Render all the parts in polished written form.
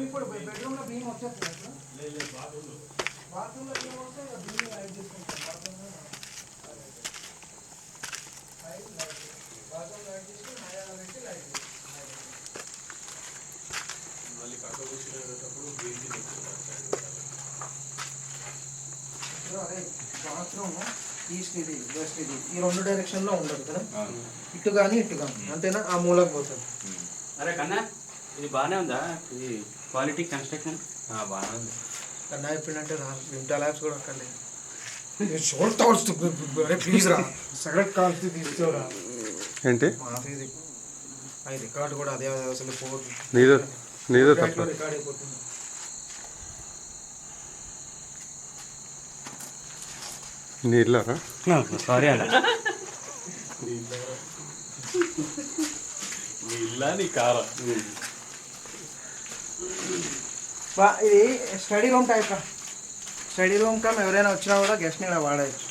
ఇప్పుడు బెడ్రూమ్ లో బీమ్ వచ్చేస్తుంది బాత్రూమ్ లో బీమ్ వస్తే బీమ్ లైట్ తీసుకుంటాం బాత్రూమ్ లైట్ తీసుకుని హైరాలో పెట్టి లైట్ మళ్ళీ కట్ట కూర్చునేటప్పుడు బీజీ అదే బాత్రూమ్ ఈస్ట్ ఇది వెస్ట్ ఇది ఈ రెండు డైరెక్షన్ లో ఉండదు కదా, ఇటు కానీ ఇటు కానీ అంతేనా, ఆ మూలకు పోతుంది. అరే కన్నా ఇది బాగానే ఉందా, ఇది క్వాలిటీ కన్స్ట్రక్షన్ బాగానే ఉంది. కన్నా చెప్పిందంటే రా వింటా ల్యాబ్స్ కూడా అక్కర్లేదు. ప్లీజ్ రా సిగరెట్ కాల్సి తీసుకోరా ఏంటి అది రికార్డు కూడా అదే అసలు నీదో తప్ప రికార్డ్ అయిపోతుంది. నీళ్ళరా సారీ అన్న. నీ ఇల్లా నీ కారా? ఇది study room type, study room come ఎవరైనా వచ్చినా కూడా గెస్ట్ని ఇలా వాడచ్చు.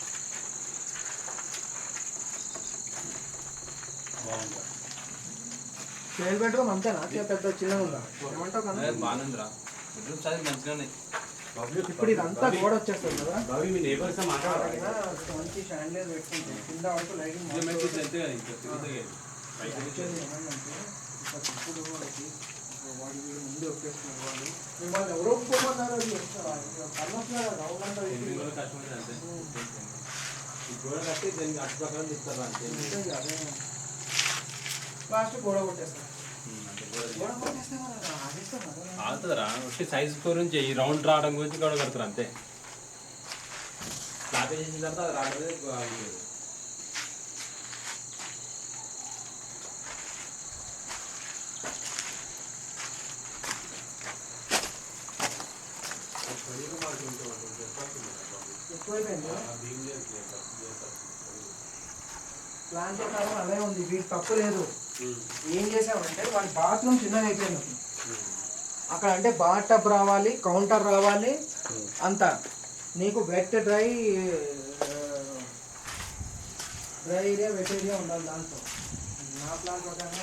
ట్వెల్వ్ బెడ్రూమ్ అంతేనా, పెద్ద చిన్నగా ఉందా? ఏమంటావు కదా, బాగానేందిరా, బెడ్రూమ్ సైజ్ మంచిగా ఉన్నాయి. ఇప్పుడు ఇదంతా గోడ వచ్చేస్తుంది కదా, మీ నేబర్స్ మాట్లాడాలి. మంచి షాండ్లియర్ పెట్టుకుంటే కింద వరకు లైటింగ్ వాడి ముందు వచ్చేస్తున్నారు వాళ్ళు. మిమ్మల్ని ఎవరో ఒప్పుకోమన్నారు, లాస్ట్ గోడ కొట్టేస్తారు. ఆగుతుందిరా, వచ్చి సైజ్ గురించి ఈ రౌండ్ రావడం గురించి కూడా కడతారు అంతే. స్లాబ్ చేసిన తర్వాత అది రావడమే ఆగుతుంది. ప్లాన్ ప్రకారం అలాగే ఉంది, వీటి తప్పు లేదు. ఏం చేసామంటే వాడి బాత్రూమ్ చిన్నగా అయిపోయింది అక్కడ, అంటే బాత్ టబ్ రావాలి, కౌంటర్ రావాలి, అంతా నీకు wet dry area wet area ఉండాలి. దాంట్లో నా ప్లాన్ ప్రకారం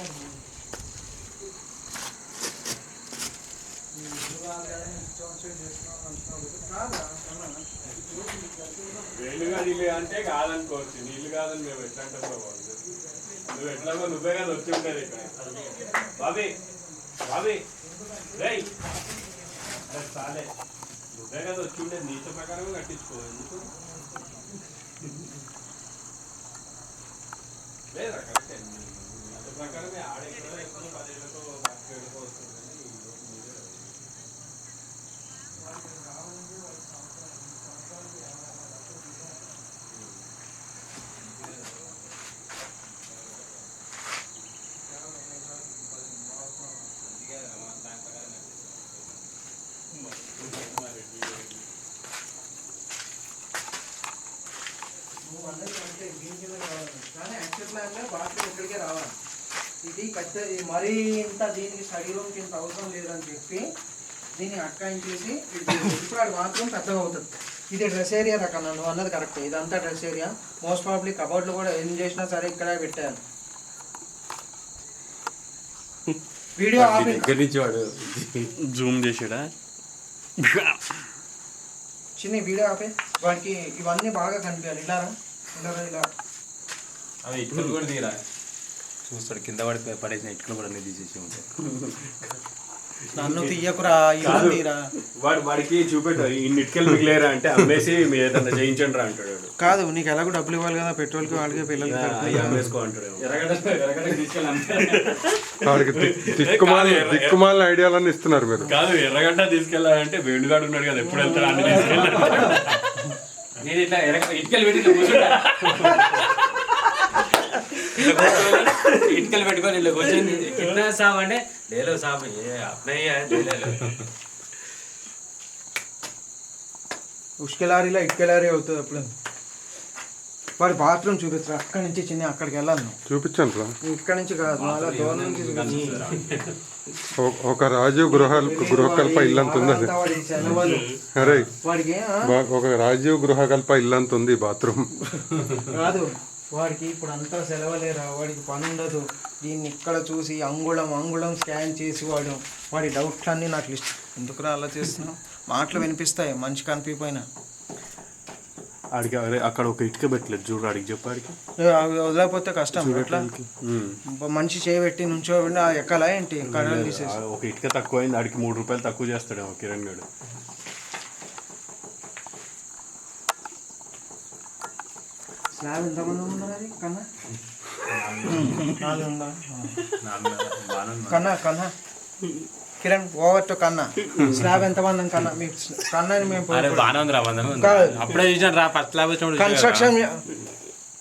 అంటే కాదనుకోవచ్చు, నీళ్ళు కాదని మేము ఎట్లా అంటే నువ్వు ఎట్లాగో నువ్వే కదా వచ్చి ఉండేది ఇక్కడ. బాబీ బాబీ రేయ్ చాలే, నువ్వే కదా వచ్చి ఉండేది, నీచ ప్రకారం కట్టించుకో. ఎందుకు లేదా కరెక్టే, నీచ ప్రకారమే ఆడెక్కడో ఎక్కువ 10 ఏళ్ళకో 10 ఏళ్ళకో వస్తుంది. కానీ యాక్చువల్ ప్లాన్లో బాత్రూమ్ ఇక్కడికే రావాలి. ఇది మరీ ఇంత దీనికి స్టడీ రూమ్కి ఇంత అవసరం లేదని చెప్పి దీన్ని అట్కాయించేసి ఇప్పుడు అది బాత్రూమ్ పెద్దగా అవుతుంది. ఇది డ్రెస్ ఏరియా రకం, నువ్వు అన్నది కరెక్ట్, ఇదంతా డ్రెస్ ఏరియా. మోస్ట్ ప్రాబ్లీ కబోర్డ్లు కూడా ఏం చేసినా సరే ఇక్కడ పెట్టాను. వీడియో వాడు జూమ్ చేసాడా చిన్న వీడియో ఆపే, వాడికి ఇవన్నీ బాగా కనిపించాలి. ఇలా ఇలా అవి ఇటుకలు కూడా తీరా చూస్తాడు, కింద పడి పడేసిన ఇటుకలు కూడా అన్ని తీసేసి ఉంటాయి. నన్ను తీయకురా, వాడికి చూపెట్టు, ఇన్ని ఇటుకలు మిగిలేరా అంటే అమ్మేసి మీరు ఏదన్నా చేయించండి రా అంటాడు. కాదు, నీకు ఎలాగో డబ్బులు ఇవ్వాలి కదా, పెట్రోల్కి వాళ్ళకి పిల్లలకి అమ్మేసుకో అంటాడు. దిక్కుమాల ఐడియాలన్నీ ఇస్తున్నారు మీరు. కాదు, ఎర్రగడ్డ తీసుకెళ్ళాలంటే వేణుగాడు ఉన్నాడు కదా, ఎప్పుడు వెళ్తాడు అన్ని తీసుకెళ్ళాలి. నేను ఇట్లా ఇటుకలు పెట్టి కూర్చుంటా, ఇటుకలు పెట్టుకొని ఇలా కూర్చొని కింద సాబ్ అంటే లేలో సాబ్ అప్నయ్యా ఉష్క లారీలో ఇటుక లారీ అవుతుంది. అప్పుడు వాడి బాత్రూమ్ చూపించరా, అక్కడి నుంచి చిన్న అక్కడికి వెళ్ళాలి. చూపించండి రా, ఇక్కడ నుంచి కాదు, అలా దూరం నుంచి ఒక రాజీవ్ గృహకల్ప ఇల్లంత ఉంది. అరే వాడికి ఒక రాజీవ్ గృహకల్ప ఇల్లంత ఉంది బాత్రూమ్. కాదు, వాడికి ఇప్పుడు అంతా సెలవులేరా, వాడికి పని ఉండదు. దీన్ని ఇక్కడ చూసి అంగుళం స్కాన్ చేసి వాడి డౌట్లన్నీ నాకు లిస్ట్. ఎందుకురా అలా చేస్తున్నావు? మాటలు వినిపిస్తాయి మనిషి కనిపిపోయినా. ఆడికి అక్కడ ఒక ఇటుక పెట్టలేదు చూడు, ఆడికి చెప్పాడికి వదలకపోతే కష్టం. ఎట్లా మనిషి చేయబెట్టి నుంచో ఎక్కాలా ఏంటి? కర్రలు తీసేసి ఒక ఇటుక తక్కువ అయింది, ఆడికి 3 రూపాయలు తక్కువ చేస్తాడేమో కిరణ్ గడు. స్లాబ్ ఎంతమంది ఉన్నారు అది కన్నా? కన్నా కిరణ్ ఓవర్ టు కన్నా. స్లాబ్ ఎంతమంది కన్నా? మీ కన్నాని మేము అప్పుడే చూసాను రా, ఫస్ట్ స్లాబ్ కన్స్ట్రక్షన్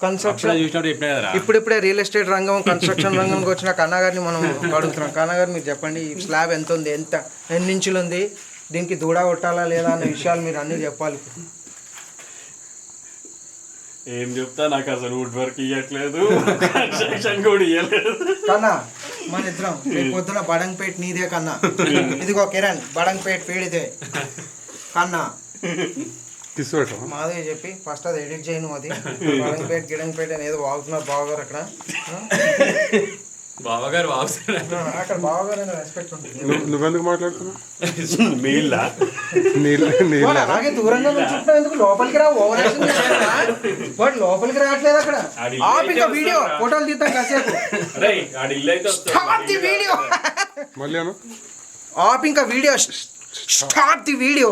చూసినప్పుడు చెప్పినా కదా. ఇప్పుడిప్పుడే రియల్ ఎస్టేట్ రంగం, కన్స్ట్రక్షన్ రంగంకి వచ్చిన కన్నా గారిని మనం అడుగుతున్నాం. కన్నా గారు మీరు చెప్పండి, ఈ స్లాబ్ ఎంత ఉంది, ఎన్ని ఇంచులు ఉంది, దీనికి దూడ కొట్టాలా లేదా అనే విషయాలు మీరు అన్నీ చెప్పాలి. ఏం చెప్తా, నాకు అసలు వుడ్ వర్క్ ఇవ్వట్లేదు, కన్స్ట్రక్షన్ కూడా ఇవ్వలేదు. కన్నా మన ఇద్దరం రేపు పొద్దున బడంగపేట నీదే కన్నా. ఇదిగో కిరణ్ బడంగపేట పేడితే కన్నా మాదే చెప్పి ఫస్ట్ అది ఎడిట్ చేయను. అది బడంగపేట గిడంగపేట అని ఏదో వాగుతున్నారు బావగారు అక్కడ. బావగారు అక్కడ బావగారు అనే రెస్పెక్ట్ ఉంటుంది. నువ్వెందుకు మాట్లాడుతున్నావు? అలాగే దూరంగా నుంచుంటున్నావు, ఎందుకు లోపలికి రా? ఓవర్ యాక్షన్ చేస్తావా? వాడు లోపలికి రావట్లేదు అక్కడ. ఆప్ ఇంకా వీడియో ఫోటోలు తీద్దాం కాసేపు. వీడియో మళ్ళీ ఆప్ ఇంకా వీడియో స్టార్ట్ ది వీడియో.